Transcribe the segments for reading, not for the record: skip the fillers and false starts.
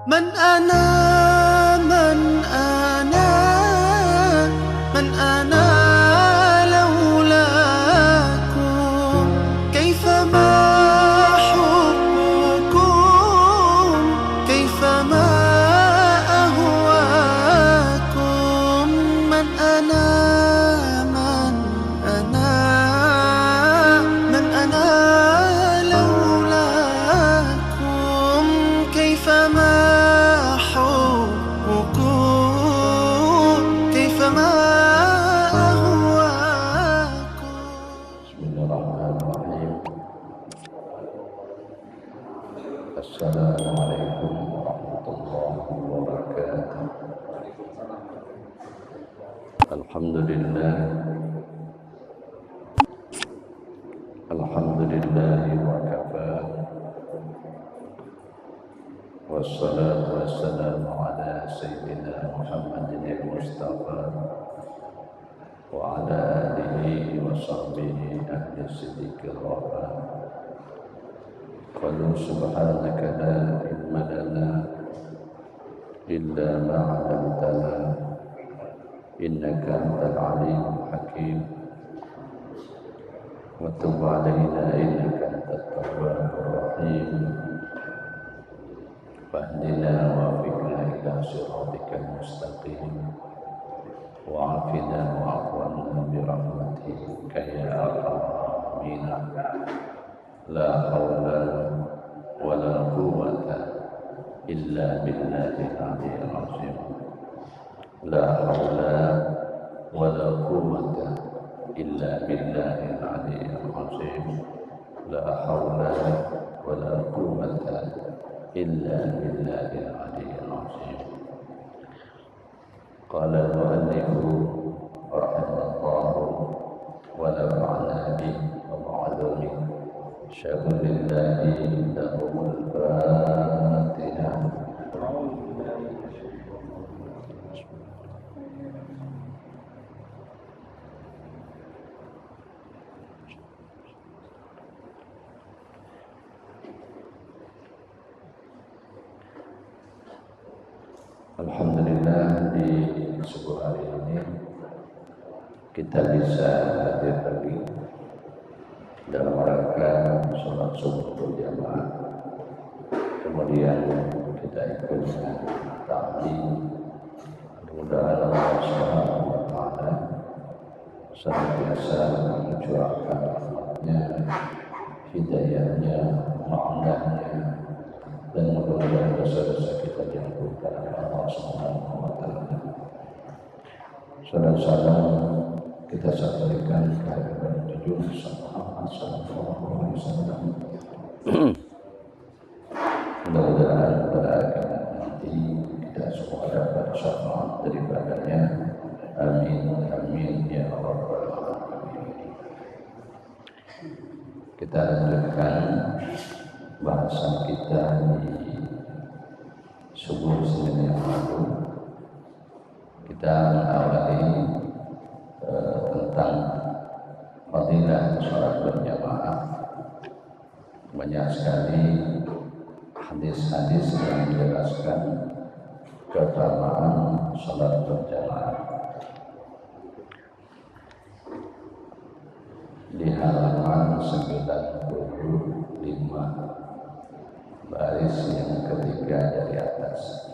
من أنا من أنا من أنا لولاكم كيفما حبكم كيفما أهواكم من أنا من أنا من أنا لولاكم كيفما Assalamualaikum warahmatullahi wabarakatuh. Alhamdulillah wa kafa. Wassalatu wassalamu ala sayyidina Muhammadin al-Mustafa wa ala alihi wa sahbihi ahli siddiqir rafa. Qalu subhanaka la ilma lana illa ma 'allamtana innaka antal alimul hakim wa tub 'alaina innaka antat tawwabur rahim fahdina wa fiqna ila siratikal mustaqim wa 'afina wa'fu 'anna bi rahmatika ya arhamar la haula wala quwwata illa billahil aliyyil azim. La haula wala quwwata illa billahil aliyyil azim. La haula wala quwwata illa billahil aliyyil azim. Qala al-mu'allifu rahimahullahu wa nafa'ana bihi wa ba'dahu. Syahadu lillahi lahumul Fatihah. Alhamdulillah, di subuh hari ini kita bisa hadir lagi dalam rangka sholat subuh berjamaah. Kemudian kita ikut ta'lim. Mudah-mudahan Allah Subhanahu wa Ta'ala senantiasa mencurahkan rahmatnya, hidayahnya, ma'nahnya, dan mudah-mudahan dosa-dosa kita diampunkan oleh Allah Subhanahu wa Ta'ala. Salam kita sampaikan kehadiran Junjungan Muhammad sallallahu alaihi wasallam. Mudah-mudahan pada akhir nanti kita semua dapat syafaat daripadanya. Amin amin ya rabbal alamin. Kita lanjutkan bahasan kita di subuh Senin yang lalu. Kita mengawali tentang fadilah sholat berjamaah. Banyak sekali hadis-hadis yang menjelaskan keutamaan sholat berjamaah. Di halaman 95 baris yang ketiga dari atas.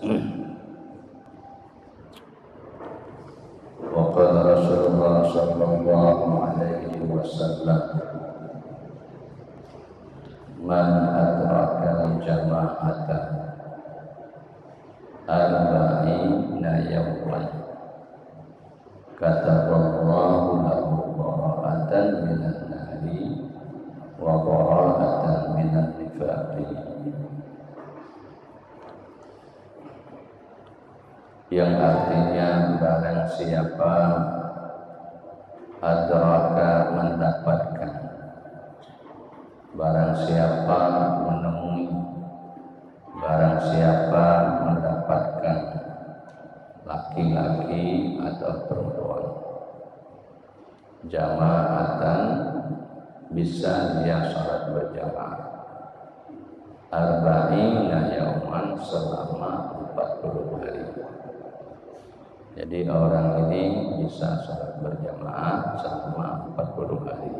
Waqala Rasulullah sallallahu alaihi wasallam, man adraka al-jama'ata arba'ina yawman kataballahu lahu bara'atan minan nari wa bara'atan minan nifaqi. Yang artinya barang siapa adraka mendapatkan, barang siapa menemui, barang siapa mendapatkan laki-laki atau perempuan jama'atan, bisa dia salat berjamaah arba'ina yauman, selama 40 hari. Jadi orang ini bisa sholat berjamaah selama 40 hari.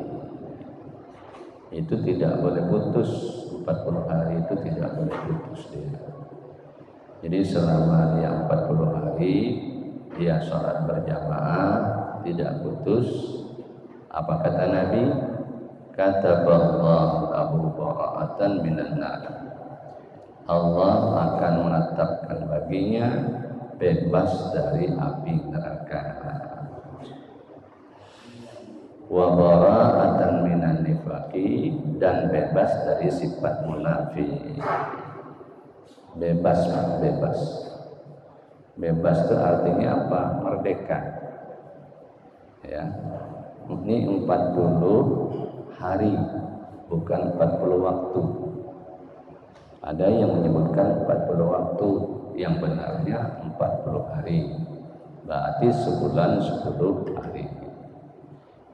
Itu tidak boleh putus, 40 hari itu tidak boleh putus dia. Jadi selama dia 40 hari dia sholat berjamaah tidak putus. Apa kata Nabi? Kataballahu lahu bara'atan minan nar. Allah akan menetapkan baginya bebas dari api neraka. Wa bara'atan minan nifaqi, dan bebas dari sifat munafik. Bebas itu artinya apa? Merdeka. Ya. Ini 40 hari, bukan 40 waktu. Ada yang menyebutkan 40 waktu, yang benarnya 40 hari. Berarti sebulan 10 hari.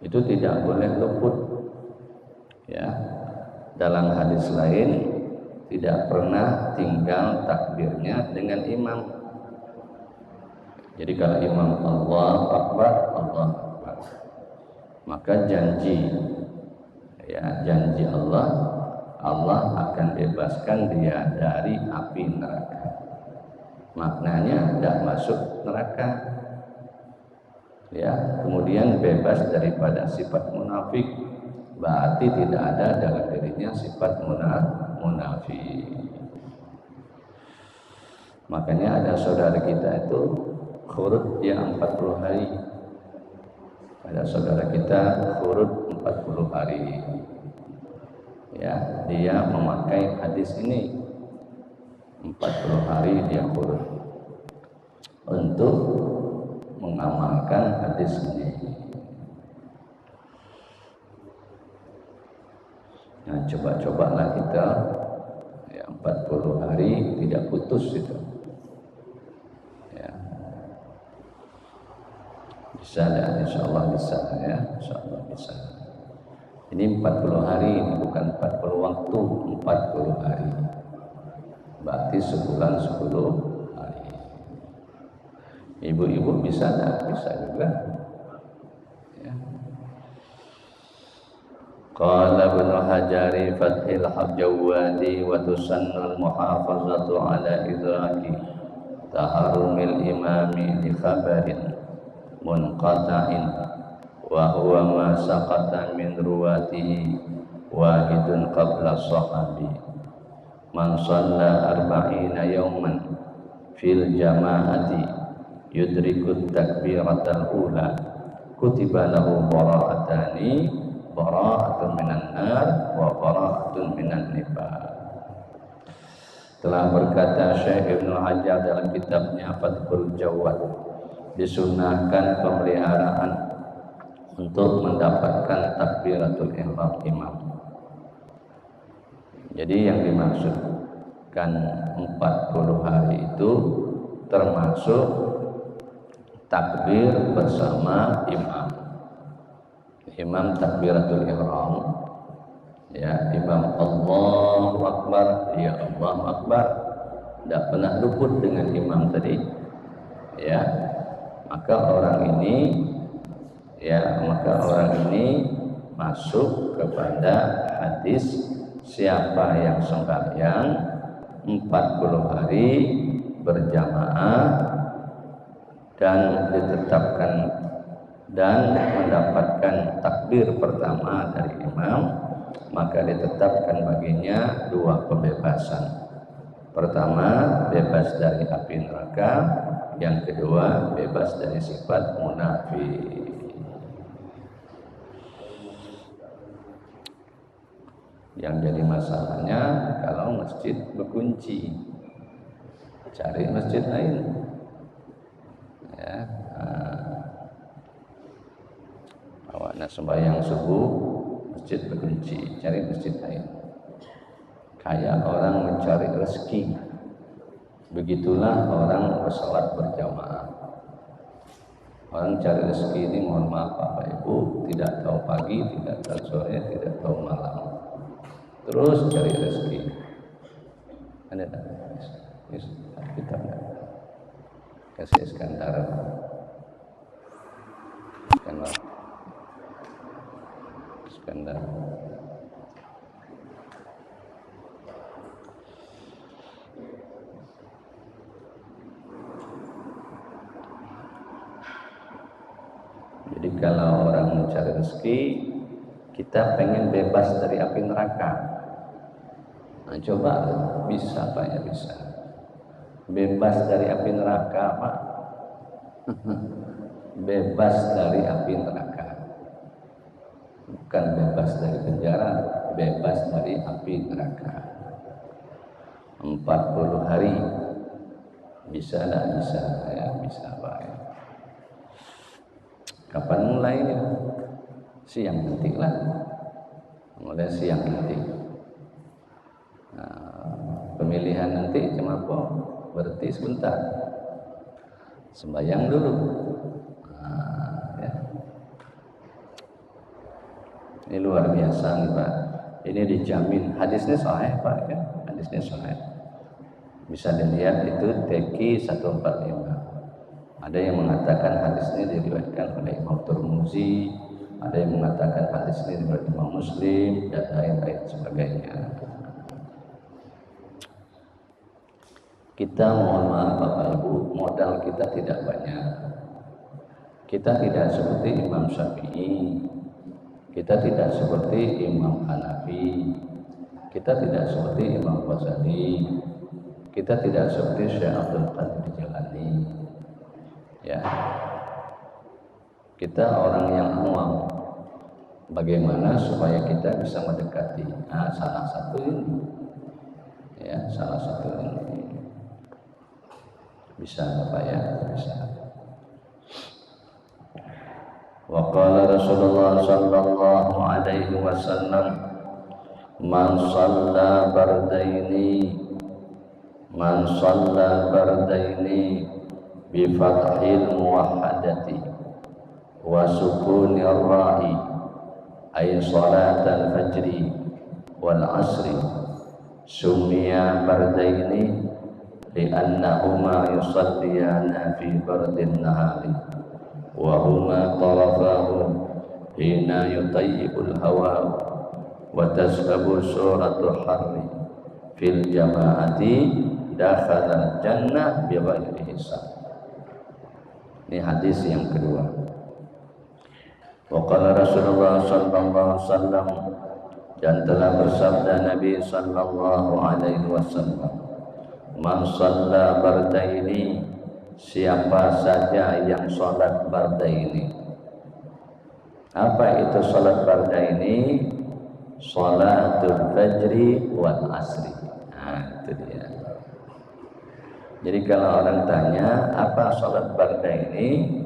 Itu tidak boleh luput. Ya. Dalam hadis lain, tidak pernah tinggal takbirnya dengan imam. Jadi kalau imam Allahu Akbar, Allahu Akbar, maka janji Allah akan bebaskan dia dari api neraka. Maknanya tidak masuk neraka. Ya, kemudian bebas daripada sifat munafik, berarti tidak ada dalam dirinya sifat munafik. Makanya ada saudara kita itu khurud dia 40 hari. Ada saudara kita khurud 40 hari. Ya, dia memakai hadis ini 40 hari dia khurud untuk mengamalkan hadis ini. Nah, coba-cobalah kita ya 40 hari tidak putus itu. Ya. Bisa dan insyaallah bisa ya, insyaallah bisa. Ini 40 hari, ini bukan 40 waktu, 40 hari. Berarti sebulan 10 hari. Ibu-ibu bisa enggak? Bisa juga. Ya. Qala Ibnu Hajar Fathil Jawadi wa tusannu al-muhafazatu ala idraki taharumil imami li khabarin munqata'in wa huwa ma saqata min ruwatihi wahidun qabla sahabi man shalla arba'ina yawman fil jama'ati yudrikut takbiratal ula kutiba lahu bara'atani, bara'atun minan nar wa bara'atun minan nifaq. Telah berkata Syekh Ibnu Hajar dalam kitabnya Fathul Jawad, disunahkan pemeliharaan untuk mendapatkan takbiratul ihram imam. Jadi yang dimaksudkan 40 hari itu termasuk takbir bersama imam. Imam takbiratul ihram, ya, imam Allahu Akbar, ya Allahu Akbar, tidak pernah luput dengan imam tadi, ya. Maka orang ini masuk kepada hadis siapa yang sembahyang 40 hari berjamaah dan ditetapkan dan mendapatkan takbir pertama dari imam, maka ditetapkan baginya 2 pembebasan. Pertama, bebas dari api neraka, yang kedua bebas dari sifat munafik. Yang jadi masalahnya kalau masjid berkunci, cari masjid lain. Ya, awaknya sembahyang subuh masjid berkunci, cari masjid lain. Kayak orang mencari rezeki, begitulah orang bersalat berjamaah. Orang cari rezeki ini, mohon maaf Bapak Ibu, tidak tahu pagi, tidak tahu sore, tidak tahu malam, terus cari rezeki. Ada tak? Kita kasih Iskandar. Jadi kalau orang mencari rezeki, kita pengen bebas dari api neraka. Nah, coba bisa Pak ya, bisa. Bebas dari api neraka Pak. Bebas dari api neraka. Bukan bebas dari penjara, bebas dari api neraka. 40 hari. Bisa enggak? Bisa ya, bisa Pak ya. Kapan mulainya? Siang nanti lah. Mulai siang nanti. Nah, pemilihan nanti cuma apa? Berarti sebentar. Sembahyang dulu. Nah, ya. Ini luar biasa nih Pak. Ini dijamin. Hadisnya sahih Pak ya. Hadisnya sahih. Bisa dilihat itu TQ 145. Ada yang mengatakan hadis ini diriwayatkan oleh Imam Tirmizi, ada yang mengatakan hadis ini diriwayatkan Imam Muslim dan lain-lain sebagainya. Kita mohon maaf Bapak Ibu, modal kita tidak banyak. Kita tidak seperti Imam Syafi'i, kita tidak seperti Imam Hanafi, kita tidak seperti Imam Ghazali, kita tidak seperti Syekh Abdul Qadir Jilani. Ya, kita orang yang awam. Bagaimana supaya kita bisa mendekati? Nah, salah satu ini, ya, salah satu ini bisa Bapak ya, bisa. Wa qala Rasulullah sallallahu alaihi wasallam, man shalla bardaini bifathil muwahhadati wa sukunir ra'i ay salatal fajri wal asri summiya bardaini li'annahuma yusalliyana fi bardin nahari wa huma tarafahu hina yutayyibul hawa wa tashabu suratul harri fil jama'ati dakhala jannah bighairi hisab. Ini hadis yang kedua. Wa qala Rasulullah sallallahu alaihi wasallam, dan telah bersabda Nabi sallallahu alaihi wasallam, man shalla bardaini, siapa saja yang salat bardaini. Apa itu salat bardaini? Salatul fajri wal asri. Nah, itu dia. Jadi kalau orang tanya apa sholat barda ini,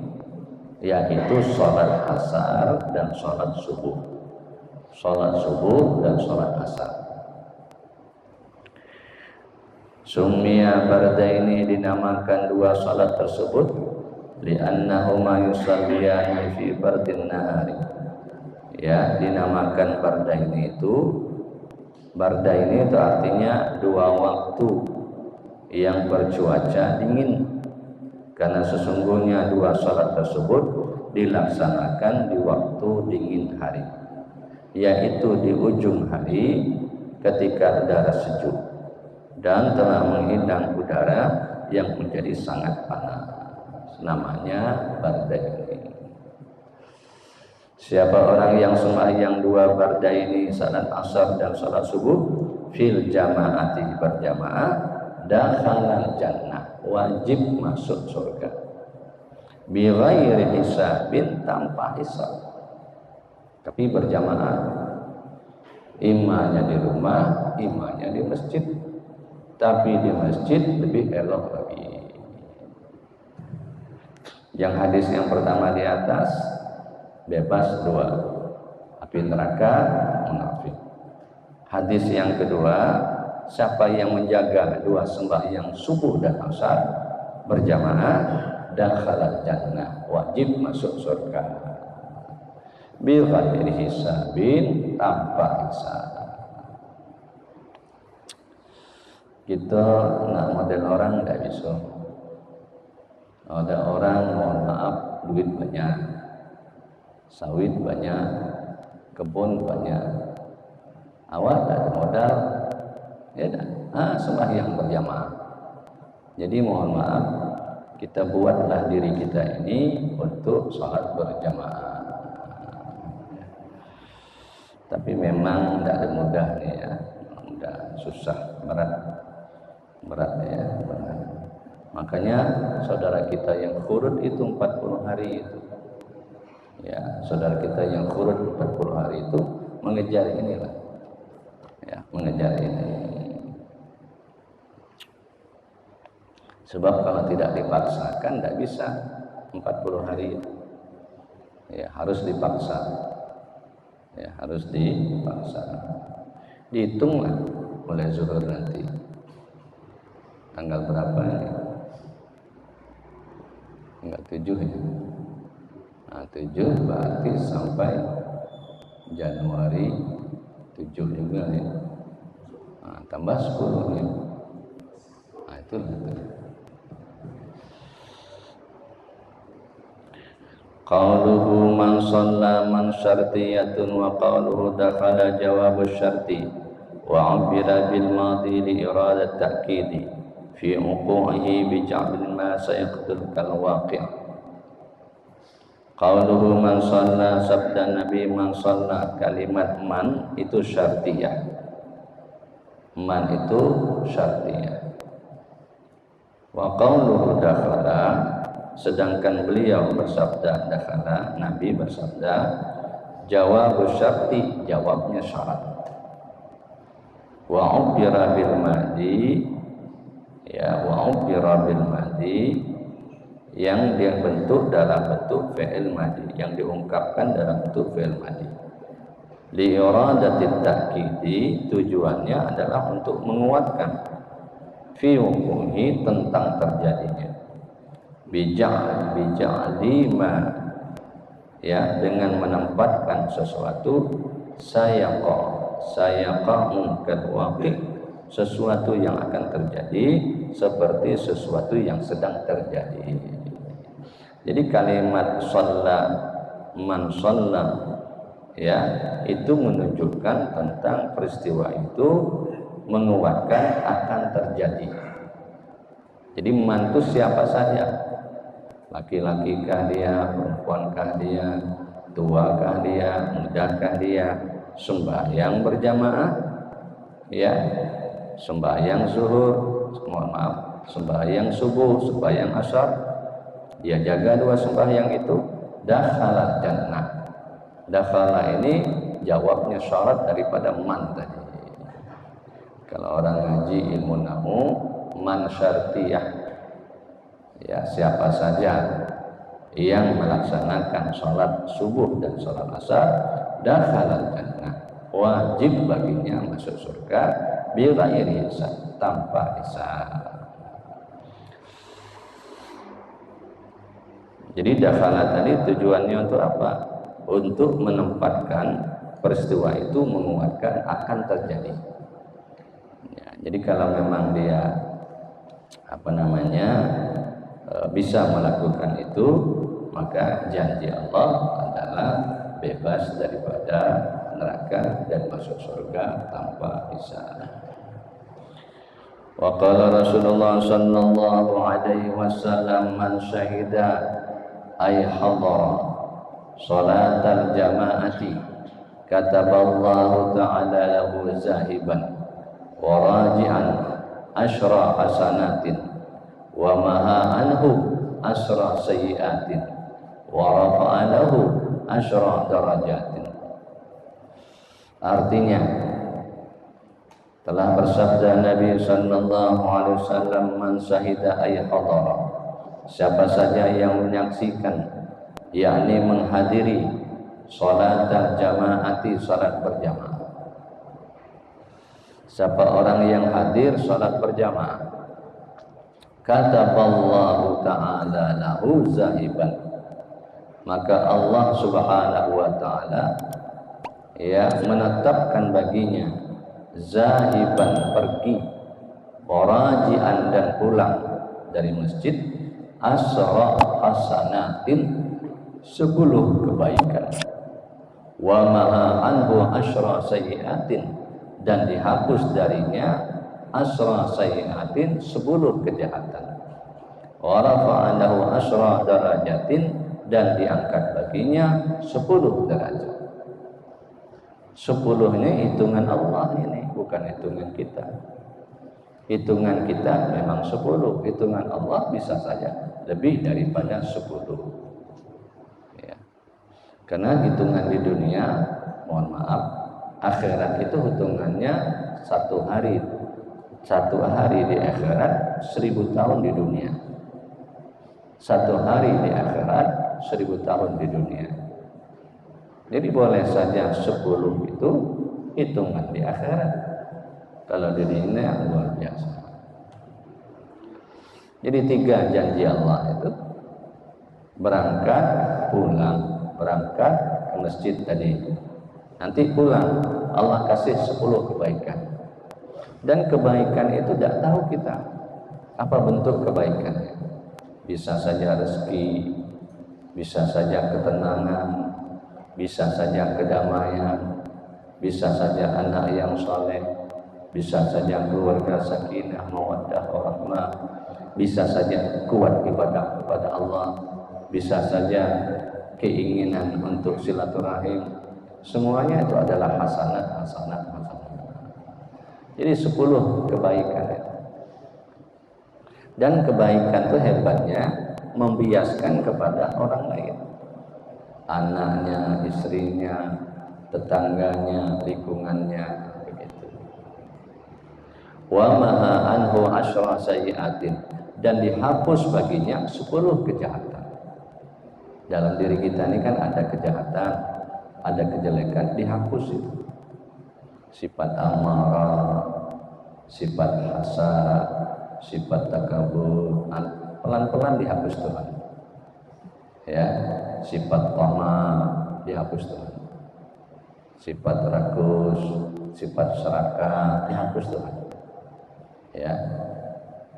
yaitu sholat asar dan sholat subuh. Sholat subuh dan sholat asar. Summiya barda ini dinamakan dua sholat tersebut li'annahuma yusalliyani fi bardin nahari. Ya, dinamakan barda ini itu artinya dua waktu yang bercuaca dingin, karena sesungguhnya dua salat tersebut dilaksanakan di waktu dingin hari, yaitu di ujung hari ketika udara sejuk dan telah menghidang udara yang menjadi sangat panas. Namanya barda ini. Siapa orang yang sembahyang dua barda ini, salat asar dan salat subuh, fil jamaati, berjamaah, dakhalal jannah, wajib masuk surga, bi ghairi hisabin, tanpa hisab, tapi berjamaah, imamnya di rumah, imamnya di masjid, tapi di masjid lebih elok lagi. Yang hadis yang pertama di atas bebas dua, api neraka, munafik. Hadis yang kedua, siapa yang menjaga dua sembahyang subuh dan asar berjamaah, dakhalal jannah, wajib masuk surga, bil ghairi hisabin, tanpa hisab. Kita nak model orang tidak bisa. Ada orang mohon maaf duit banyak, sawit banyak, kebun banyak, awak tak ada modal, ya dah, sembahyang berjamaah. Jadi mohon maaf, kita buatlah diri kita ini untuk sholat berjamaah. Tapi memang tidak ada mudah nih ya, mudah, susah, berat ya. Berat. Makanya saudara kita yang khurud itu 40 hari itu, ya saudara kita yang khurud 40 hari itu mengejar inilah, ya mengejar ini. Sebab kalau tidak dipaksakan tidak bisa 40 hari itu. Ya harus dipaksa. Ya harus dipaksa. Dihitunglah mulai zuhur nanti. Tanggal berapa ini? Tanggal 7 ya. Nah, 7 berarti sampai Januari 7 juga ya. Nah, tambah 10 ya. Nah, itulah itu. Qauluhu man shalla man syartiyatun wa qauluhu dakhala jawab syarti wa 'abbira bil madi li iradat ta'kidi fi uqu'ihi bi ja'bil ma sayaqtul kal waqi'. Qauluhu man shalla, sabda Nabi man shalla, kalimat man itu syartiyah. Man itu syartiyah. Wa qauluhu dakhala, sedangkan beliau bersabda dakhala, Nabi bersabda jawab syarti, jawabnya syarat. Wa ubbira bil madi, ya wa ubbira bil madi, yang dia bentuk dalam bentuk fi'il madi, yang diungkapkan dalam bentuk fi'il madi. Li iradatit ta'kidi, tujuannya adalah untuk menguatkan fi hukumhi, tentang terjadinya. Bija'li ma, ya dengan menempatkan sesuatu sayaqa'u kal waqi', sesuatu yang akan terjadi seperti sesuatu yang sedang terjadi. Jadi kalimat shalla, man shalla, ya itu menunjukkan tentang peristiwa itu, menguatkan akan terjadi. Jadi man itu siapa saja, laki-lakikah dia, perempuankah dia, tuakah dia, mudakah dia, sembahyang berjamaah, ya sembahyang zuhur, mohon maaf, sembahyang subuh, sembahyang asar, dia jaga 2 sembahyang itu, dakhala jannah. Dakhala ini jawabnya syarat daripada man tadi. Kalau orang ngaji ilmu nahwu, man syartiyah, ya siapa saja yang melaksanakan sholat subuh dan sholat asar, dakhala jannah, wajib baginya masuk surga bighairi hisab, tanpa hisab. Jadi dakhala tadi tujuannya untuk apa? Untuk menempatkan peristiwa itu, menguatkan akan terjadi. Ya, jadi kalau memang dia bisa melakukan itu, maka janji Allah adalah bebas daripada neraka dan masuk surga tanpa hisab. Wa qala Rasulullah sallallahu alaihi wasallam man syahida ay hadara salatal jamaati kataballahu ta'ala lahu zahiban wa raji'an asyra hasanatin wa maha anhu asra sayyiatin wa rafa'a lahu asyra darajatin. Artinya, telah bersabda Nabi sallallahu alaihi wasallam, man syahida ay hadara, siapa saja yang menyaksikan, yakni menghadiri salat jamaati, salat berjamaah. Siapa orang yang hadir salat berjamaah, kataballahu ta'ala lahu zahiban, maka Allah subhanahu wa ta'ala ya menetapkan baginya zahiban, pergi, waraji'an dan pulang dari masjid asra hasanatin 10 kebaikan, wa maha anhu asyra sayyi'atin dan dihapus darinya asra sayyi'atin 10 kejahatan, wa rafa'a lahu asyra darajatin dan diangkat baginya 10 derajat. 10 ini hitungan Allah, ini bukan hitungan kita. Hitungan kita memang 10, hitungan Allah bisa saja lebih daripada 10. Karena hitungan di dunia, mohon maaf, akhirat itu hitungannya 1 hari. 1 hari di akhirat 1000 tahun di dunia. 1 hari di akhirat 1000 tahun di dunia. Jadi boleh saja 10 itu hitungan di akhirat. Kalau di dunia luar biasa. Jadi 3 janji Allah itu berangkat, pulang, berangkat ke masjid tadi, nanti pulang Allah kasih 10 kebaikan. Dan kebaikan itu tidak tahu kita apa bentuk kebaikannya. Bisa saja rezeki, bisa saja ketenangan, bisa saja kedamaian, bisa saja anak yang saleh, bisa saja keluarga sakinah mawaddah warahmah, bisa saja kuat ibadah kepada Allah, bisa saja keinginan untuk silaturahim. Semuanya itu adalah hasanat. Jadi 10 kebaikan itu. Dan kebaikan itu hebatnya membiaskan kepada orang lain, anaknya, istrinya, tetangganya, lingkungannya, begitu. Wa maha anhu asyra sayyi'atin dan dihapus baginya 10 kejahatan. Dalam diri kita ini kan ada kejahatan, ada kejelekan, dihapus itu. Sifat amarah, sifat hasad, sifat takabur, pelan-pelan dihapus Tuhan. Ya, sifat tama dihapus Tuhan. Sifat rakus, sifat serakah dihapus Tuhan. Ya,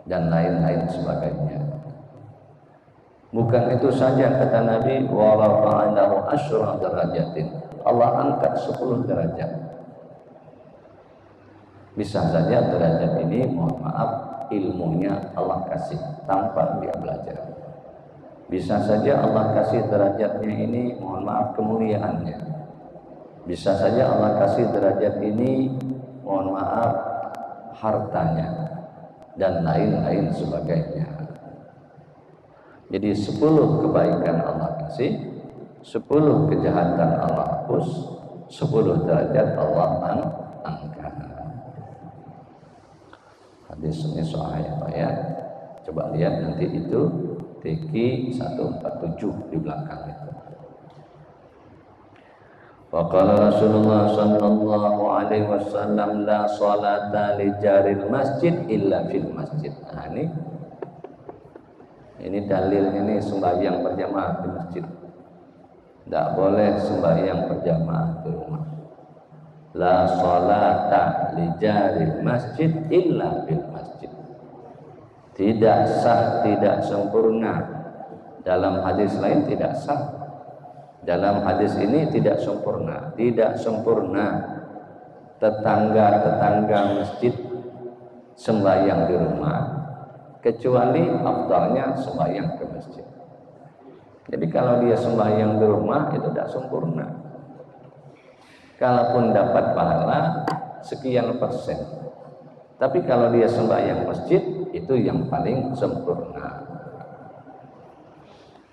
dan lain-lain sebagainya. Bukan itu saja, kata Nabi, wa rafa'anahu asyra darajatin. Allah angkat 10 derajat. Bisa saja derajat ini, mohon maaf, ilmunya Allah kasih tanpa dia belajar. Bisa saja Allah kasih derajatnya ini, mohon maaf, kemuliaannya. Bisa saja Allah kasih derajat ini, mohon maaf, hartanya dan lain-lain sebagainya. Jadi 10 kebaikan Allah kasih, 10 kejahatan Allah hapus, 10 derajat Allah angkat. Hadis ini sahih Pak ya. Coba lihat nanti itu TQ 147 di belakang itu. Wa qala Rasulullah sallallahu alaihi wasallam la salata li jaril masjid illa fil masjid. Nah, ini dalilnya, ini sembahyang berjamaah di masjid. Tidak boleh sembahyang berjamaah di rumah. La salata li jaril masjid illa fil masjid. Tidak sah, tidak sempurna. Dalam hadis lain tidak sah. Dalam hadis ini tidak sempurna. Tidak sempurna tetangga-tetangga masjid sembahyang di rumah, kecuali afdalnya sembahyang ke masjid. Jadi kalau dia sembahyang di rumah itu tidak sempurna. Kalaupun dapat pahala sekian persen, tapi kalau dia sembahyang masjid itu yang paling sempurna.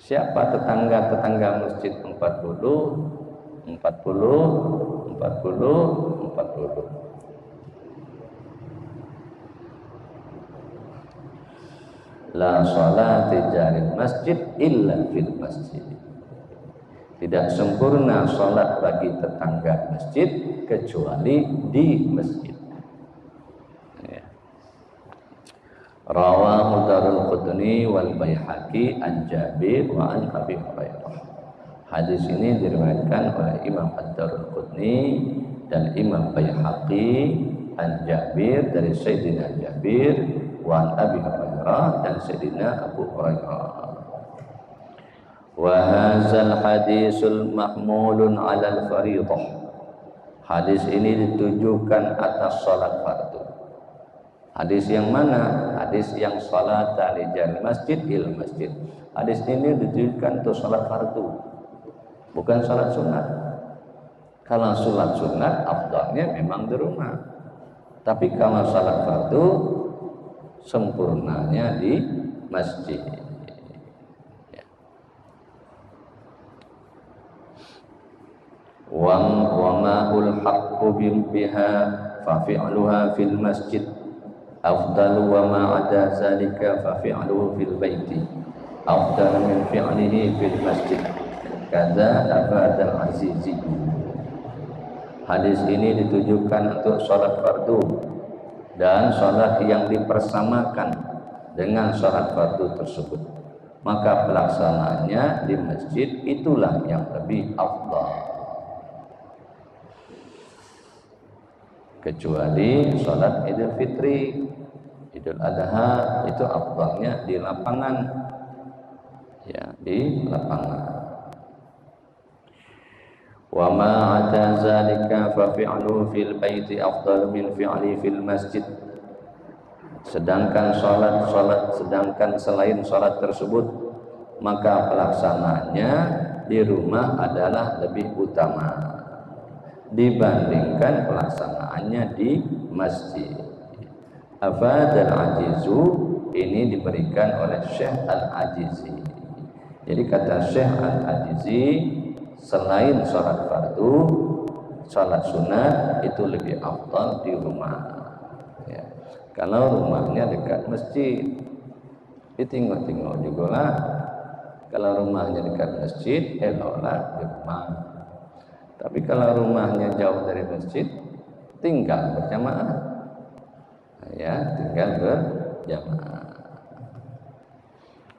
Siapa tetangga-tetangga masjid 40 La sholati jaril masjid illa fil masjid. Tidak sempurna sholat bagi tetangga masjid kecuali di masjid. Ya. Rawahu Darul Qutni wal Baihaqi an Jabir wa an Abi Hurairah. Hadis ini diriwayatkan oleh Imam Ad-Darul Qutni dan Imam Baihaqi an Jabir dari Sayyidina Jabir wa an Abi Hurairah dan Sayyidina Abu Hurairah. Wa hadzal hadisul mahmulun 'alal fardhah. Hadis ini ditujukan atas salat fardu. Hadis yang mana? Hadis yang salat al masjid il masjid. Hadis ini ditujukan untuk salat fardu, bukan salat sunat. Kalau salat sunat afdalnya memang di rumah. Tapi kalau salat fardu sempurnanya di masjid. Wa ma'ul haqqu biha fa fi'luha fil masjid afdalu wa ma 'ada zalika fa fi'luhu fil baiti afdalu min fi'lihi fil masjid kadza afadal azizi. Hadis ini ditujukan untuk sholat fardu dan sholat yang dipersamakan dengan sholat fardu tersebut, maka pelaksanaannya di masjid itulah yang lebih afdal. Kecuali sholat Idul Fitri, Idul Adha itu afdalnya di lapangan, ya di lapangan. Wa ma 'ada zalika fa fi'luhu fil baiti afdal min fi'li fil masjid. Sedangkan selain sholat tersebut, maka pelaksanaannya di rumah adalah lebih utama dibandingkan pelaksanaannya di masjid. Afadal ajizu ini diberikan oleh Syekh Al-Ajizi. Jadi kata Syekh Al-Ajizi, selain sholat fardu, sholat sunat itu lebih afdal di rumah. Ya. Kalau rumahnya dekat masjid, ditinggal-tinggal juga lah. Kalau rumahnya dekat masjid, eloklah di rumah. Tapi kalau rumahnya jauh dari masjid, tinggal berjamaah. Ya, tinggal berjamaah.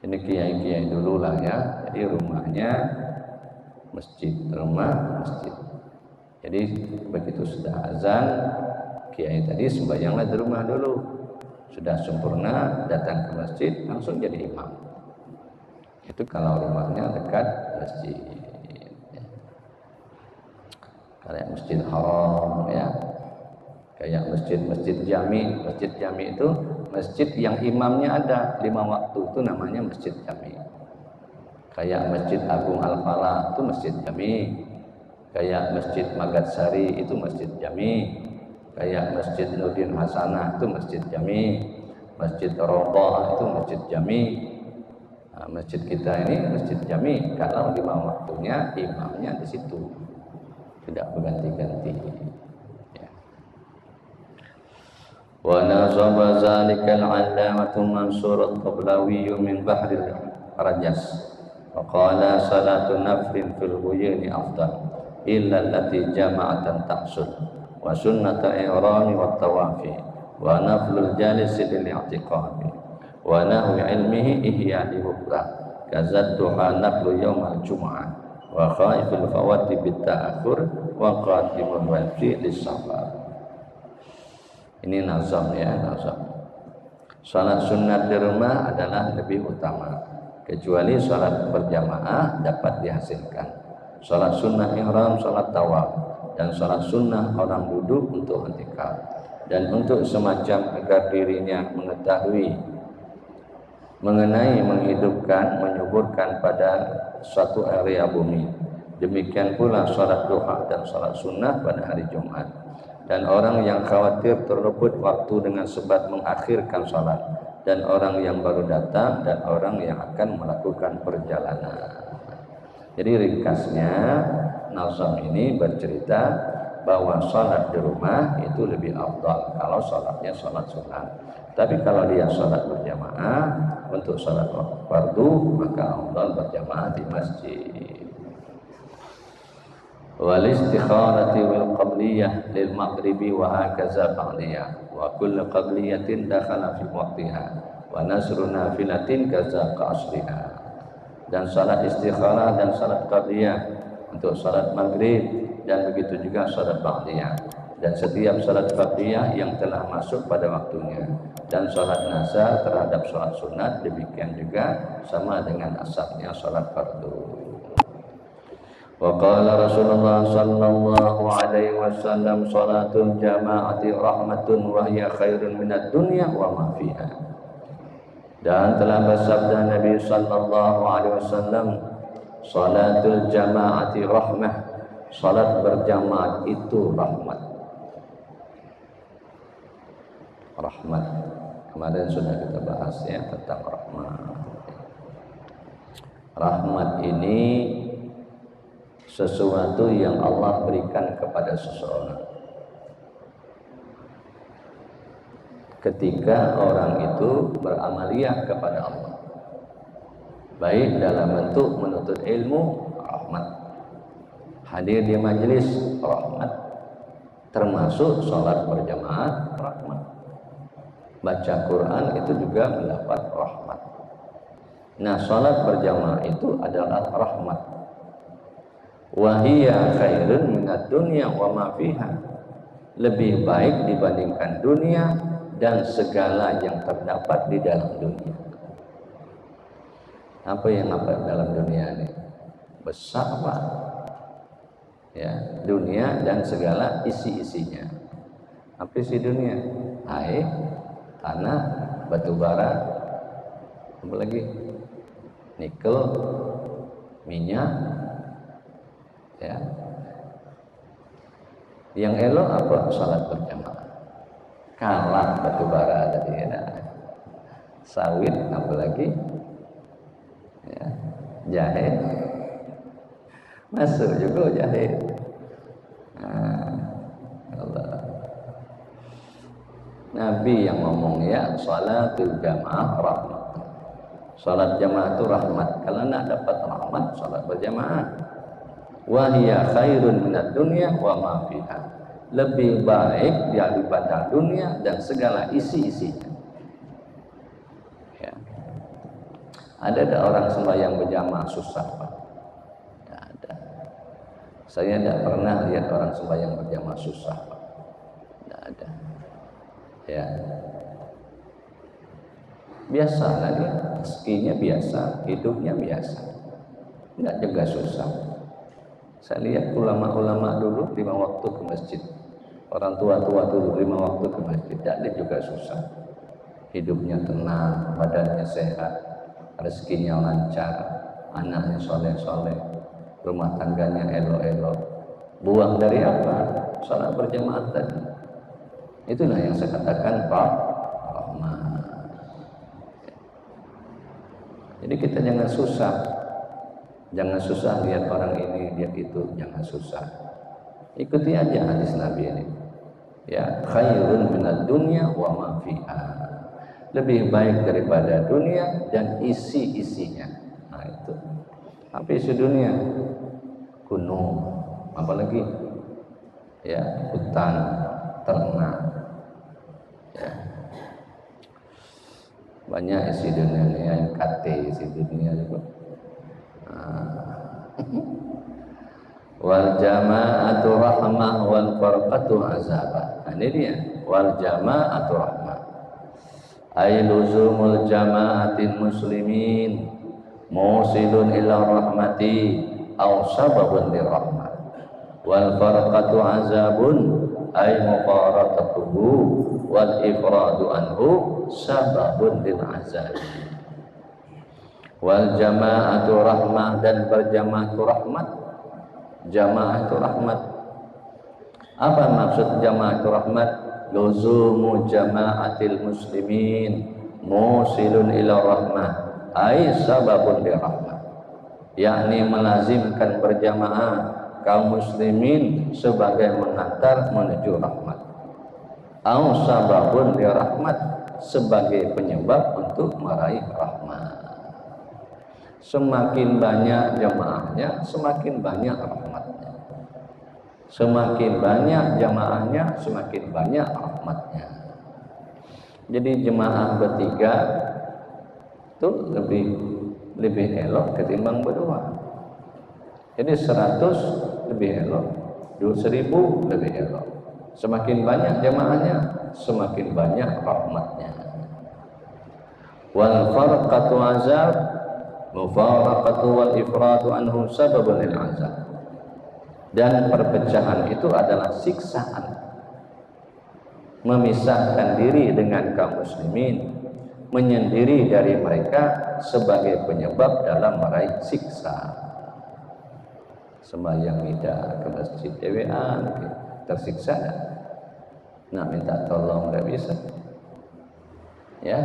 Ini kiai-kiai dulu lah ya. Jadi rumahnya masjid, rumah masjid. Jadi begitu sudah azan, kiai tadi sembahyanglah di rumah dulu. Sudah sempurna, datang ke masjid langsung jadi imam. Itu kalau rumahnya dekat masjid. Kayak Masjid Haram ya, kayak masjid jami. Masjid jami itu masjid yang imamnya ada 5 waktu, itu namanya masjid jami. Kayak Masjid Agung Al-Falah itu masjid jami. Kayak Masjid Magatsari itu masjid jami. Kayak Masjid Nurdin Hasanah itu masjid jami. Masjid Rawdah itu masjid jami. Nah, masjid kita ini masjid jami kalau 5 waktunya imamnya di situ, tidak berganti-ganti. Ya. Wa nazama zalika al-'allamatu Mansur al-Tablawi min Bahril Rajas. Wa qala salatu nafrin fil ghuyuni afdal illa allati jama'atan tahsul wa sunnata i'rami wa tawafi wa naflul jalisi lil i'tiqabi wa nahwi ilmihi ihya li bukra kazat duha naflu yawmal jum'ah wa khaiful fawati bit ta'akhur wa qatimul wajhi lis safar. Ini nazam ya, nazam. Salat sunat di rumah adalah lebih utama, kecuali salat berjamaah dapat dihasilkan. Salat sunnah ihram, salat tawaf, dan salat sunnah orang duduk untuk i'tikaf, dan untuk semacam agar dirinya mengetahui mengenai menghidupkan, menyuburkan pada suatu area bumi. Demikian pula salat duha dan salat sunnah pada hari Jumat. Dan orang yang khawatir terluput waktu dengan sebab mengakhirkan salat, dan orang yang baru datang, dan orang yang akan melakukan perjalanan. Jadi ringkasnya nazam ini bercerita bahwa salat di rumah itu lebih afdal kalau salatnya salat sunat. Tapi kalau dia salat berjamaah untuk salat fardu, maka afdal berjamaah di masjid. Wal istikharati wal qabliyah lil maghribi wa hakaza ba'diyah wa kullu qabliyatin dakhala fi waqtiha wa nasru nafilatin kaza qasriha. Dan salat istikharah dan salat qabliyah untuk salat maghrib, dan begitu juga salat ba'diyah. dan setiap salat fardiyah yang telah masuk pada waktunya, dan salat nasa terhadap salat sunat demikian juga sama dengan asapnya salat fardu. Wa qala Rasulullah sallallahu alaihi wasallam salatul jama'ati rahmatun wa hiya khairun minad dunya wa ma fiha. Dan telah bersabda Nabi sallallahu alaihi wasallam, salatul jama'ati rahmah, salat berjamaah itu rahmat. Rahmat. Kemarin sudah kita bahas ya tentang rahmat. Rahmat ini sesuatu yang Allah berikan kepada seseorang ketika orang itu beramaliyah kepada Allah, baik dalam bentuk menuntut ilmu, rahmat, hadir di majelis, rahmat, termasuk sholat berjamaah, rahmat, baca Quran itu juga mendapat rahmat. Nah, sholat berjamaah itu adalah rahmat. Wahiyya khairun minad dunya wa ma fiha, lebih baik dibandingkan dunia dan segala yang terdapat di dalam dunia. Apa yang ada dalam dunia ini? Besar Pak. Ya, dunia dan segala isi-isinya. Apa isi dunia? Air, tanah, batu bara, apa lagi? Nikel, minyak. Ya. Yang elok apa? Salat berjamaah. Kalah batu bara tadi ya. Sawit apalagi? Ya. Jahe. Masuk juga jahe. Allah. Nabi yang ngomong ya, salatul jamaah rahmat. Salat jamaah itu rahmat. Kalau nak dapat rahmat, salat berjamaah. Wahiyya khairun minad dunya wa ma fiha, lebih baik daripada dunia dan segala isi-isinya. Ya. Ada orang sembahyang berjamaah susah Pak? Tidak ada. Saya tidak pernah lihat orang sembahyang berjamaah susah Pak. Tidak ada. Ya. Biasa lah dia, rezekinya biasa, hidupnya biasa, tidak juga susah. Saya lihat ulama-ulama dulu 5 waktu ke masjid, orang tua-tua dulu 5 waktu ke masjid, tidak juga susah. Hidupnya tenang, badannya sehat, rezekinya lancar, anaknya soleh-soleh, rumah tangganya elok-elok. Buang dari apa? Salat berjamaah tadi. Itulah yang saya katakan rahmat. Jadi kita jangan susah. Jangan susah lihat orang ini, lihat itu, jangan susah. Ikuti aja hadis Nabi ini. Ya, khairun minad dunya wa ma fiha. Lebih baik daripada dunia dan isi-isinya. Nah, itu. Apa isi dunia? Gunung, apalagi? Ya, hutan, ternak. Ya. Banyak isi dunia ini, yang KT isi dunia juga. Wal jama'atu rahmah wal farqatu azabah. Nah, ini dia wal jama'atu rahmah, ay luzumul jama'atil muslimin musilun ila rahmati aw sababun lirahmah. Wal farqatu azabun ay mufaratatuhu wal ifradu anhu sababun lil azab. Wal jama'atu rahmah, dan berjamaah itu rahmat. Jamaah itu rahmat. Apa maksud jamaah itu rahmat? Luzumu jama'atil muslimin musilun ila rahmah, ay sababun li rahmah, yakni melazimkan berjamaah kaum muslimin sebagai mengantar menuju rahmat. Au sababun li rahmat, sebagai penyebab untuk meraih rahmat. Semakin banyak jamaahnya, semakin banyak rahmatnya. Semakin banyak jamaahnya, semakin banyak rahmatnya. Jadi jemaah bertiga itu lebih elok ketimbang berdua. Jadi 100 lebih elok, 1000 lebih elok. Semakin banyak jamaahnya, semakin banyak rahmatnya. Wal farqatu azab, mufaraqatu wal ifratu anhu sababun lil azab. Dan perpecahan itu adalah siksaan. Memisahkan diri dengan kaum muslimin, menyendiri dari mereka sebagai penyebab dalam meraih siksa. Sembahyang tidak ke masjid dewean, tersiksa dah. Nak minta tolong tidak bisa. Ya,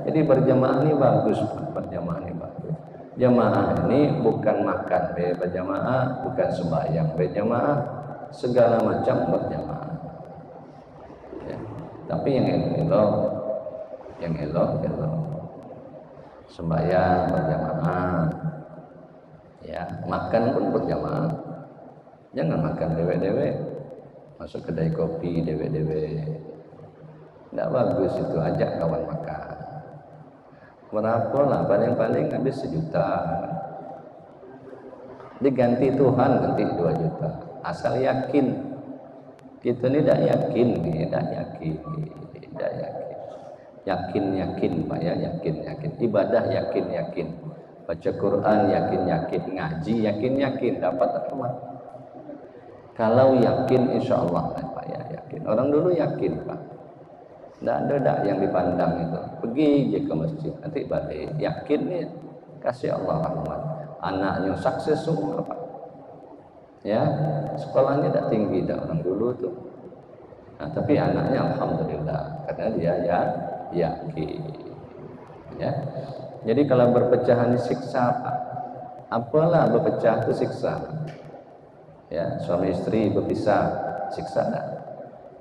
jadi berjamaah ini bagus, berjamaah ini bagus. Jamaah ini bukan makan berjamaah, bukan sembahyang berjamaah, segala macam berjamaah. Ya. Tapi yang elok, sembahyang berjamaah, ya, makan pun berjamaah. Jangan makan dewek-dewek, masuk kedai kopi dewek-dewek. Tidak bagus itu, ajak kawan makan. Berapa lah, paling-paling habis 1 juta. Diganti Tuhan nanti 2 juta. Asal yakin. Kita ni tak yakin, tak yakin. Yakin Pak ya, yakin. Ibadah yakin. Baca Quran yakin, ngaji yakin, dapat rahmat. Kalau yakin insya Allah Pak ya, yakin. Orang dulu yakin Pak. Tidak ada yang dipandang itu. Pergi je ke masjid, nanti balik. Yakin ni kasih Allah rahmat. Anaknya sukses semua Pak. Ya, sekolahnya tak tinggi dah orang dulu tu. Nah, tapi anaknya alhamdulillah karena dia ya yakin. Ya. Jadi kalau berpecahan siksa Pak. Apalah berpecah itu siksa. Ya, suami istri berpisah siksa tak?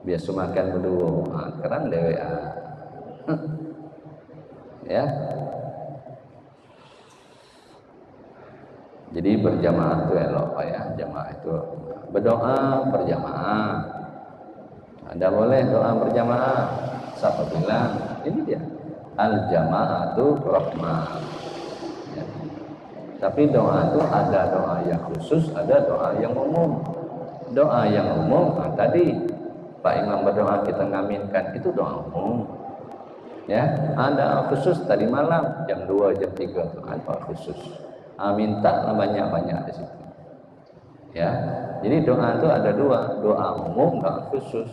Biasa makan berdua, kerang dewa. Ya. Jadi berjamaah itu elok Pak ya, jamaah itu berdoa berjamaah. Ada boleh doa berjamaah. Siapa bilang? Ini dia. Al jamaatu rahmah. Ya. Tapi doa itu ada doa yang khusus, ada doa yang umum. Doa yang umum tadi Pak Imam berdoa kita ngaminkan, itu doa umum. Ya, ada khusus tadi malam jam 2 jam 3 itu ada khusus. Minta banyak-banyak di situ. Ya. Jadi doa itu ada dua, doa umum, doa khusus.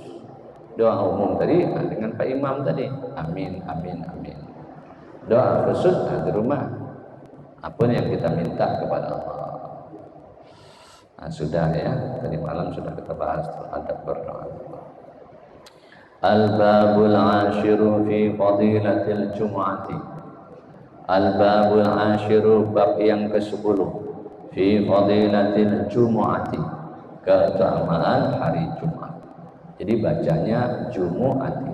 Doa umum tadi dengan Pak Imam tadi, amin. Doa khusus di rumah. Apa yang kita minta kepada Allah. Nah, sudah ya, tadi malam sudah kita bahas adab berdoa. Al-babul ashiru fi fadilatil jum'ati. Al-babul ashiru, bab yang ke-10 fi fadilatil jum'ati, keutamaan hari Jumat. Jadi bacanya Jumu'ati.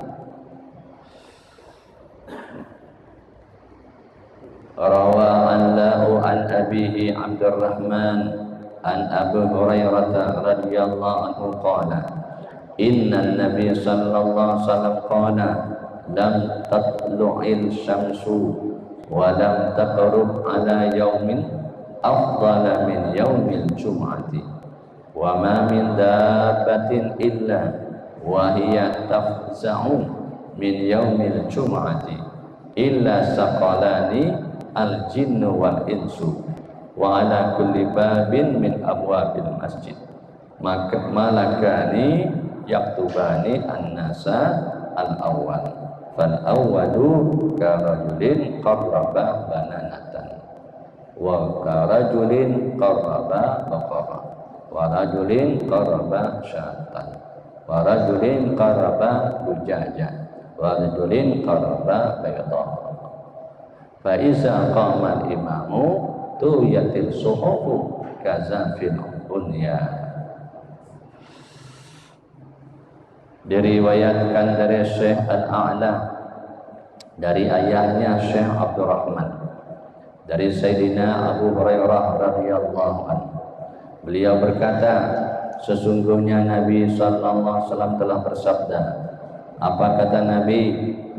Rawa anlahu an abihi Abdurrahman an Abu Hurairah radhiyallahu anhu qala Inna Nabi sallallahu alaihi wasallam qala lam tatlu'il syamsu wa lam taqrub ala yaumin afdala min yaumil jum'ati wa ma min dabbatin illa wa hiya tafza'u min yaumil jum'ati illa saqalani al jinnu wal insu wa ala kulli babin min abwabil masjid maka malakani yaktubani an-nasa al-awwal fal awwalu karajulin qarraba bananatan wa karajulin qarraba baqara wa rajulin qarraba syatan wa rajulin qarraba bujaja wa rajulin qarraba bayda fa iza qama al-imamu tuyatil suhufu kazafil bunya. Diriwayatkan dari Syekh Al-A'la dari ayahnya Syekh Abdurrahman dari Sayyidina Abu Hurairah radhiyallahu anhu. Beliau berkata, sesungguhnya Nabi sallallahu alaihi wasallam telah bersabda. Apa kata Nabi?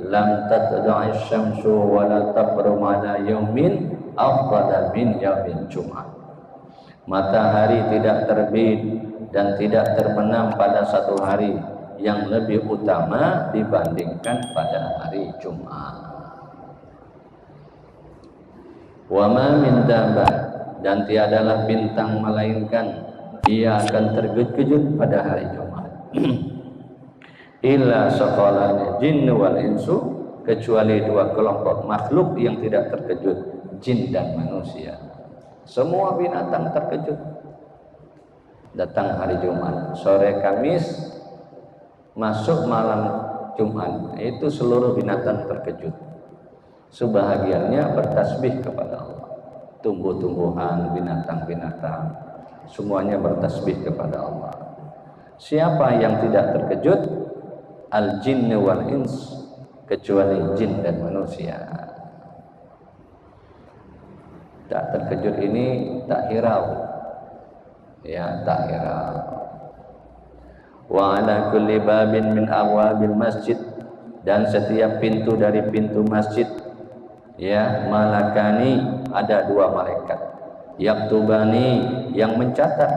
Lam tatlu'ash syamsu wa la taqrum ala yaumin afdala min yaumil Jum'ah. Matahari tidak terbit dan tidak terbenam pada satu hari yang lebih utama dibandingkan pada hari Jumat. Wa ma min dabbah, dan tiadalah bintang melainkan ia akan terkejut pada hari Jumat. Illa saqalani jinn wal insu, kecuali dua kelompok makhluk yang tidak terkejut, jin dan manusia. Semua binatang terkejut. Datang hari Jumat, sore Kamis, masuk malam Jumat, itu seluruh binatang terkejut. Sebahagiannya bertasbih kepada Allah. Tumbuh-tumbuhan, binatang-binatang, semuanya bertasbih kepada Allah. Siapa yang tidak terkejut? Al-jinn wal ins, kecuali jin dan manusia. Tak terkejut ini tak hirau, ya, tak hirau. Wa ala kulli babin min abwabil masjid, dan setiap pintu dari pintu masjid, ya, malakani, ada dua malaikat, yaktubani, yang mencatat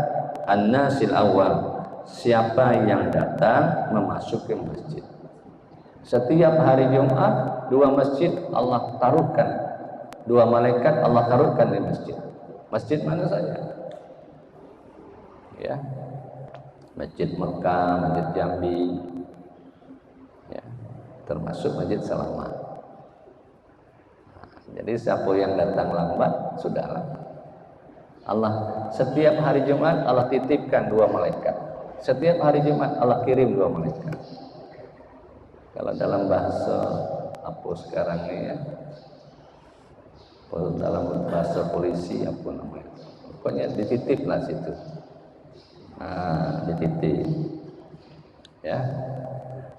an-nasil awal, siapa yang datang memasuki masjid. Setiap hari Jumat, dua masjid Allah taruhkan, dua malaikat Allah taruhkan di masjid. Masjid mana saja, ya, Masjid Mekah, Masjid Jambi, ya, termasuk Masjid Salamat. Jadi siapa yang datang lambat, sudahlah. Allah setiap hari Jumat Allah titipkan dua malaikat. Setiap hari Jumat Allah kirim dua malaikat. Kalau dalam bahasa apa sekarang ini, ya, dalam bahasa polisi apa namanya, pokoknya dititip lah situ. Dititip, ya.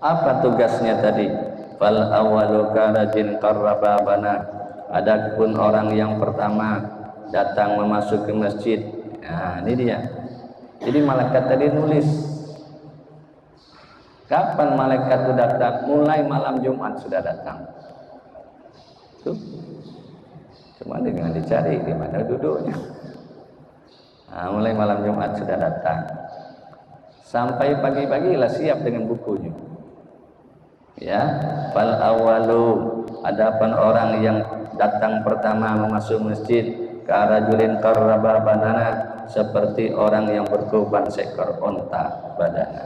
Apa tugasnya tadi? Fal awwalu karajin qarrababana, adapun orang yang pertama datang memasuki masjid. Nah, ini dia. Jadi malaikat tadi nulis. Kapan malaikat itu datang? Mulai malam Jumat sudah datang. Tuh. Cuma dengan dicari di mana duduknya. Mulai malam Jumat sudah datang. Sampai pagi-pagi lah siap dengan bukunya. Ya, fal awalu, adapun orang yang datang pertama memasuki masjid, karajulin qarraba banana, seperti orang yang berkorban seekor onta badana.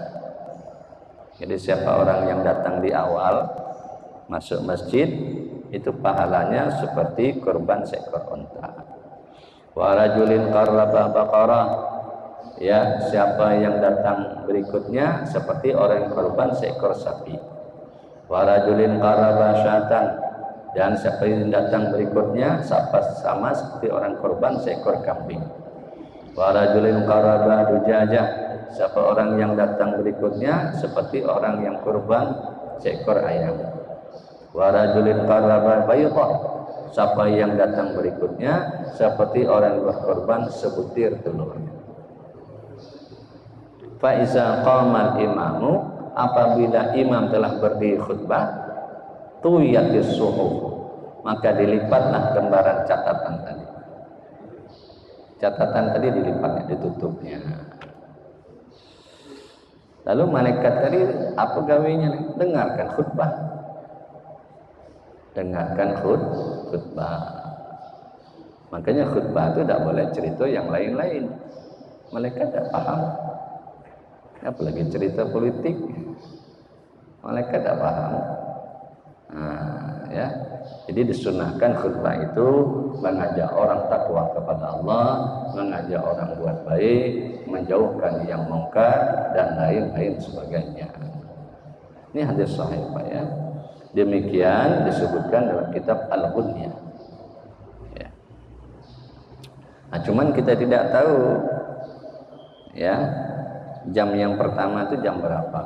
Jadi siapa orang yang datang di awal masuk masjid, itu pahalanya seperti korban seekor onta. Wa rajulin qarraba baqarah, ya, siapa yang datang berikutnya seperti orang yang korban seekor sapi. Wa rajulin qarraba syatan, dan siapa yang datang berikutnya sama seperti orang korban seekor kambing. Wa rajulin qarraba dujajah, siapa orang yang datang berikutnya seperti orang yang korban seekor ayam. Wa rajulin qarraba baydah, siapa yang datang berikutnya seperti orang yang berkorban sebutir telur. Fa iza qamal imamu, apabila imam telah berdiri khutbah, tuyatis suhuf, maka dilipatlah lembaran catatan tadi. Catatan tadi dilipatnya, ditutupnya. Lalu malaikat tadi apa gawainya? Dengarkan khutbah. Dengarkan khutbah. Makanya khutbah itu tidak boleh cerita yang lain-lain. Malaikat tidak paham. Apalagi cerita politik. Malaikat tidak paham. Ya. Jadi disunahkan khutbah itu mengajak orang takwa kepada Allah, mengajak orang buat baik, menjauhkan yang mungkar dan lain-lain sebagainya. Ini hadis sahih, Pak, ya. Demikian disebutkan dalam kitab Al-Ghunyah. Ya. Nah, cuman kita tidak tahu, ya, jam yang pertama itu jam berapa.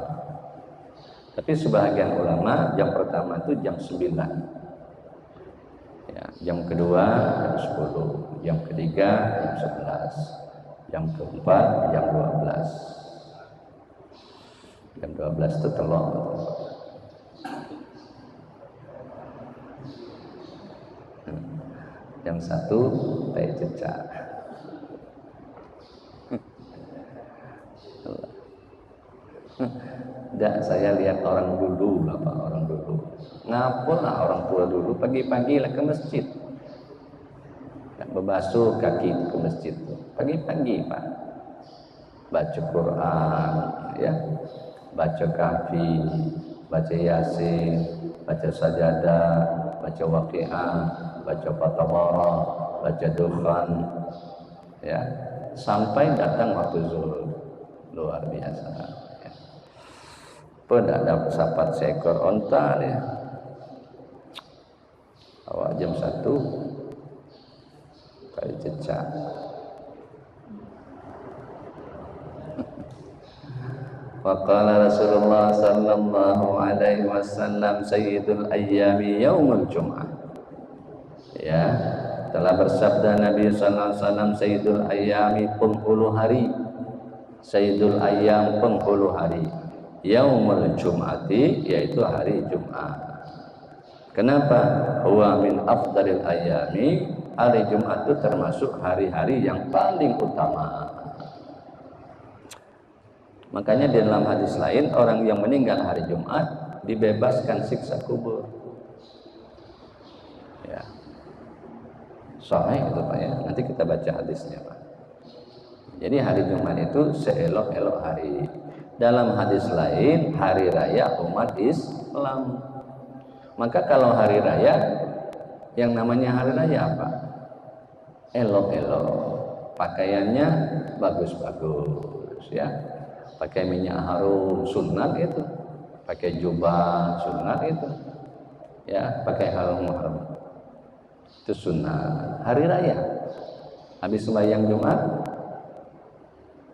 Tapi sebahagian ulama jam pertama itu jam 9. Ya, jam kedua jam 10, jam ketiga jam 11, jam keempat jam 12. Jam 12 itu telur. Jam 1 teh cecak. Tidak, saya lihat orang dulu, orang dulu. Ngapul lah orang tua dulu, pagi-pagi lah ke masjid. Membasuh kaki ke masjid. Pagi-pagi Pak. Baca Quran, ya. Baca kafi, baca yasin, baca sajadah, baca waqi'ah, baca fatawarah, baca dukhan, ya. Sampai datang waktu zuhur. Luar biasa. Ya. Pada dapat sapat seekor onta ya. Awal jam 1 kali cecak. Faqala Rasulullah sallallahu alaihi wasallam sayyidul ayyami yaumul jum'ah. Ya, telah bersabda Nabi sallallahu alaihi wasallam sayyidul ayyami penghulu hari. Sayyidul ayyam penghulu hari. Yaumul jum'ati yaitu hari Jumat. Kenapa? Huwa min afdalil ayyami. Hari Jumat itu termasuk hari-hari yang paling utama. Makanya di dalam hadis lain orang yang meninggal hari Jumat dibebaskan siksa kubur. Ya. Sahih itu Pak ya. Nanti kita baca hadisnya Pak. Jadi hari Jumat itu seelok-elok hari. Dalam hadis lain hari raya umat Islam. Maka kalau hari raya yang namanya hari raya apa? Elok-elok. Pakaiannya bagus-bagus ya. Pakai minyak harum sunat itu, pakai jubah sunat itu, ya pakai harum itu sunat. Hari raya, habis sembahyang Jumat,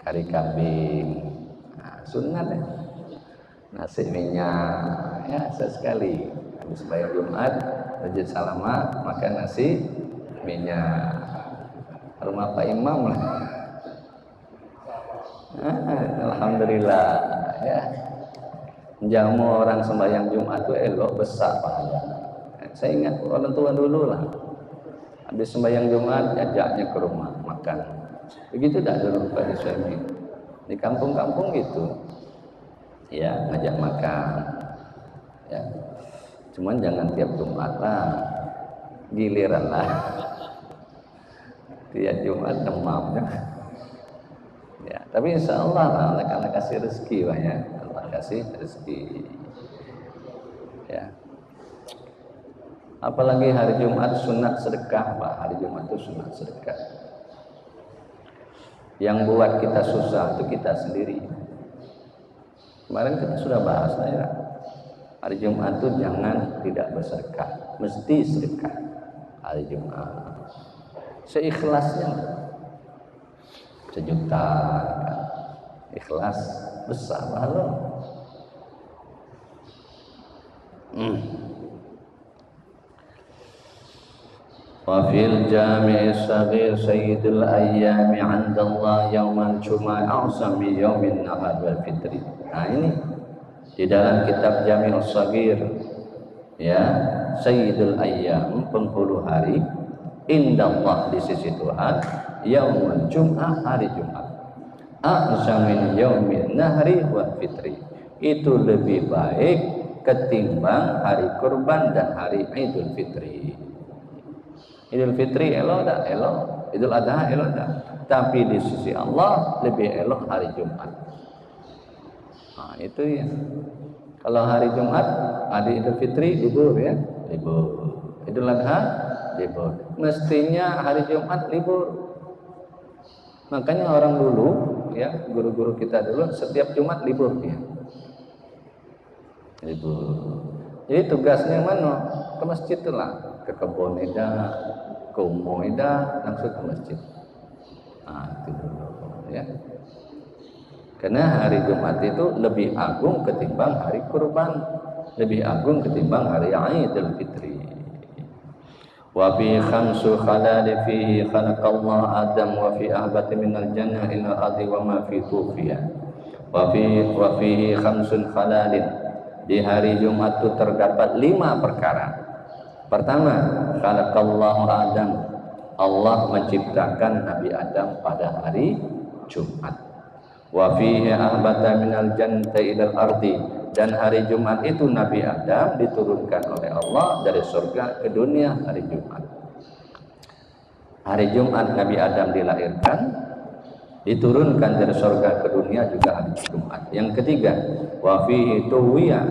kari kambing, nah, sunat ya. Nasi minyak, ya sesekali. Habis sembahyang Jumat, rajin salamat, makan nasi minyak. Rumah Pak Imam lah. Alhamdulillah ya. Jamu orang sembahyang Jumat itu elok besar pahala. Saya ingat orang tua dulu lah. Habis sembahyang Jumat ajaknya ke rumah makan. Begitu tak dulu pada suami. Di kampung-kampung gitu. Ya, ngajak makan. Ya. Cuman jangan tiap Jumat lah. Giliran lah. Tiap Jumat demamnya. Ya, tapi insya Allah Allah akan kasih rezeki banyak. Allah kasih rezeki. Ya. Apalagi hari Jumat sunat sedekah Pak. Hari Jumat itu sunat sedekah. Yang buat kita susah itu kita sendiri. Kemarin kita sudah bahas ya. Hari Jumat itu jangan tidak bersedekah, mesti sedekah. Hari Jumat seikhlasnya. 1 juta kan. Ikhlas besar pahala. Wa fil jami' as-saghir sayyidul ayyami 'inda Allah yaumal jum'ah a'zam min yaumin nahar wal fitri. Nah ini di dalam kitab Jami' as-saghir ya, sayyidul ayyam penghulu hari inda Allah di sisi Tuhan yaumul jum'ah hari Jumat a'zam min yaumin nahri wal fitri. Itu lebih baik ketimbang hari kurban dan hari Idul Fitri. Idul Fitri elok tak? Elok. Idul Adha elok tak? Tapi di sisi Allah lebih elok hari Jumat. Nah, itu ya. Kalau hari Jumat, hari Idul Fitri libur ya, libur. Idul Adha libur. Mestinya hari Jumat libur. Makanya orang dulu ya, guru-guru kita dulu setiap Jumat libur dia. Libur. Jadi tugasnya mana? Ke masjid tu lah, ke kebun ida, ke umum ida, langsung ke masjid. Ah, itu dulu ya. Karena hari Jumat itu lebih agung ketimbang hari kurban, lebih agung ketimbang hari Idul Fitri. Wa fi khamsu khalal fihi khalaqallahu Adam wa fi ahbati minal jannah ila ardi wa ma fi tufiya. Wa fihi khamsun khalalin. Di hari Jumat itu terdapat 5 perkara. Pertama, khalaqallahu Adam. Allah menciptakan Nabi Adam pada hari Jumat. Wa fihi ahbata minal jannati ilal ardi, dan hari Jumat itu Nabi Adam diturunkan oleh Allah dari surga ke dunia hari Jumat. Hari Jumat Nabi Adam dilahirkan, diturunkan dari surga ke dunia juga hari Jumat. Yang ketiga, wa fihi tuwiya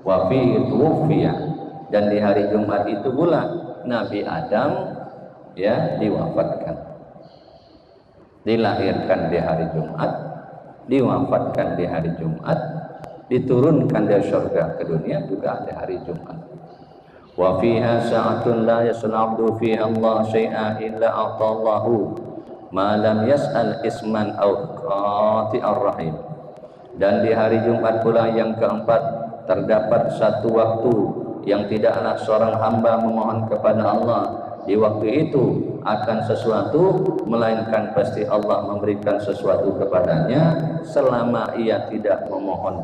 wa fihi tuwfiya, dan di hari Jumat itu pula Nabi Adam ya diwafatkan. Dilahirkan di hari Jumat, diwafatkan di hari Jumat, diturunkan dari surga ke dunia juga di hari Jumat. Wa fiha sa'atun la yas'al'u fiha Allah syai'a illa a'tallahu ma lam yas'al isman aw qati'ar rahim. Dan di hari Jumat pula yang keempat, terdapat satu waktu yang tidaklah seorang hamba memohon kepada Allah di waktu itu akan sesuatu, melainkan pasti Allah memberikan sesuatu kepadanya selama ia tidak memohon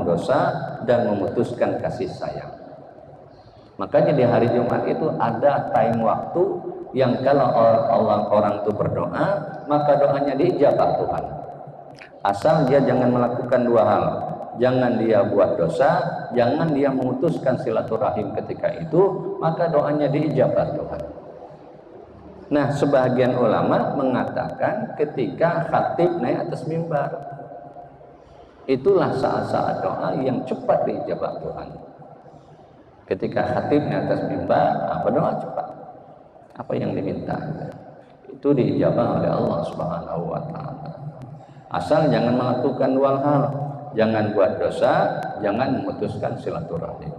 dosa dan memutuskan kasih sayang. Makanya di hari Jumat itu ada time waktu yang kalau orang itu berdoa, maka doanya diijabah Tuhan. Asal dia jangan melakukan dua hal. Jangan dia buat dosa, jangan dia memutuskan silaturahim ketika itu, maka doanya diijabah Tuhan. Nah, sebagian ulama mengatakan ketika khatib naik atas mimbar, itulah saat-saat doa yang cepat diijabah Tuhan. Ketika khatib naik atas mimbar, apa doa cepat? Apa yang diminta? Itu diijabah oleh Allah Subhanahu wa taala. Asal jangan melakukan dua hal. Jangan buat dosa, jangan memutuskan silaturahim.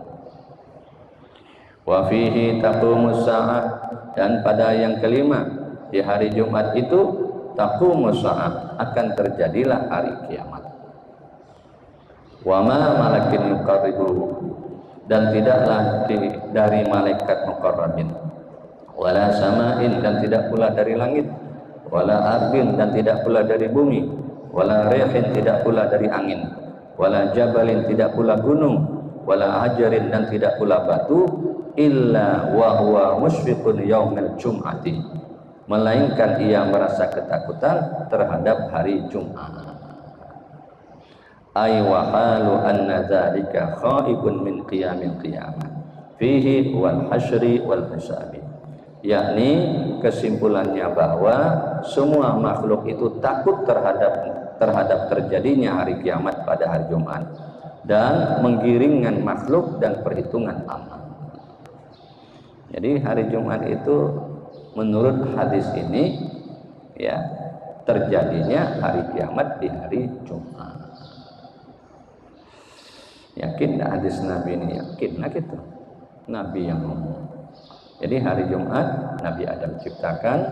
Wa fihi taqumus sa'ah, dan pada yang kelima di hari Jumat itu taqumus sa'ah, akan terjadilah hari kiamat. Wa ma malakin yuqarribuhu, dan tidaklah dari malaikat muqarrabin, wala sama'in, dan tidak pula dari langit, wala ardin, dan tidak pula dari bumi, wala rihin, tidak pula dari angin, wala jabalin, tidak pula gunung, wala hajarin, dan tidak pula batu, illa wa huwa musyfiqun yaumil jum'ati, melainkan ia merasa ketakutan terhadap hari Jumat. Ay wa halu anna dzalika khaifun min qiyamil qiyamah fihi wal hasyri wal hisabi, yakni kesimpulannya bahwa semua makhluk itu takut terhadap terjadinya hari kiamat pada hari Jumat dan menggiringkan makhluk dan perhitungan amal. Jadi hari Jumat itu menurut hadis ini ya terjadinya hari kiamat di hari Jumat. Yakin hadis Nabi ini? Yakin lah gitu. Nabi yang ngomong. Jadi hari Jumat Nabi Adam ciptakan,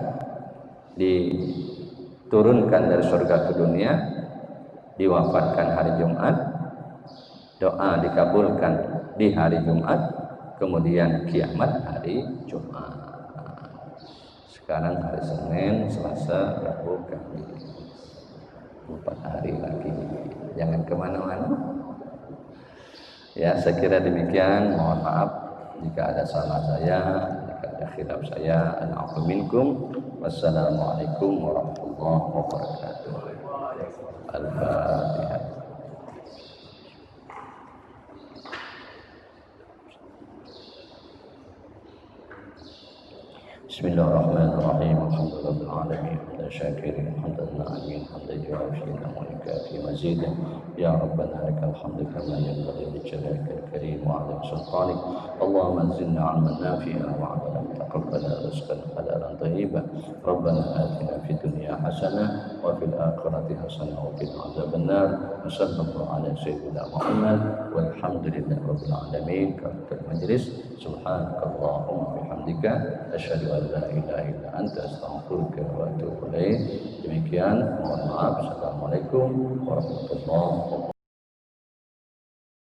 diturunkan dari surga ke dunia, diwafatkan hari Jumat, doa dikabulkan di hari Jumat, kemudian kiamat hari Jumat. Sekarang hari Senin, Selasa, Rabu, Kamis, 4 hari lagi. Jangan kemana-mana. Ya, saya kira demikian. Mohon maaf jika ada salah saya, jika ada khilaf saya. Ana minkum. Wassalamualaikum warahmatullahi wabarakatuh. Al-Fatihah. Bismillahirrahmanirrahim. Alhamdulillahil alamin. Syakirin hamdan na'amin hamdan yuafi wa yukafi mazidah. Ya Rabbana lakal hamdu kama yanbaghi li jalalika al-karim wa 'azimi sultanik. Allahumma zidna 'ilman nafi'an wa 'amalan mutaqabbalan rizqan halalan thayyiban. Rabbana atina fid dunya hasanah wa fil akhirati hasanah wa qina adzabannar. Sallallahu ala sayyidina Muhammad walhamdulillahi rabbil alamin. Kafir majlis. Subhanakallahumma bihamdika asyhadu an la ilaha illa anta astaghfiruka wa atubu ilaik. Demikian, mohon maaf. Assalamualaikum warahmatullahi wabarakatuh.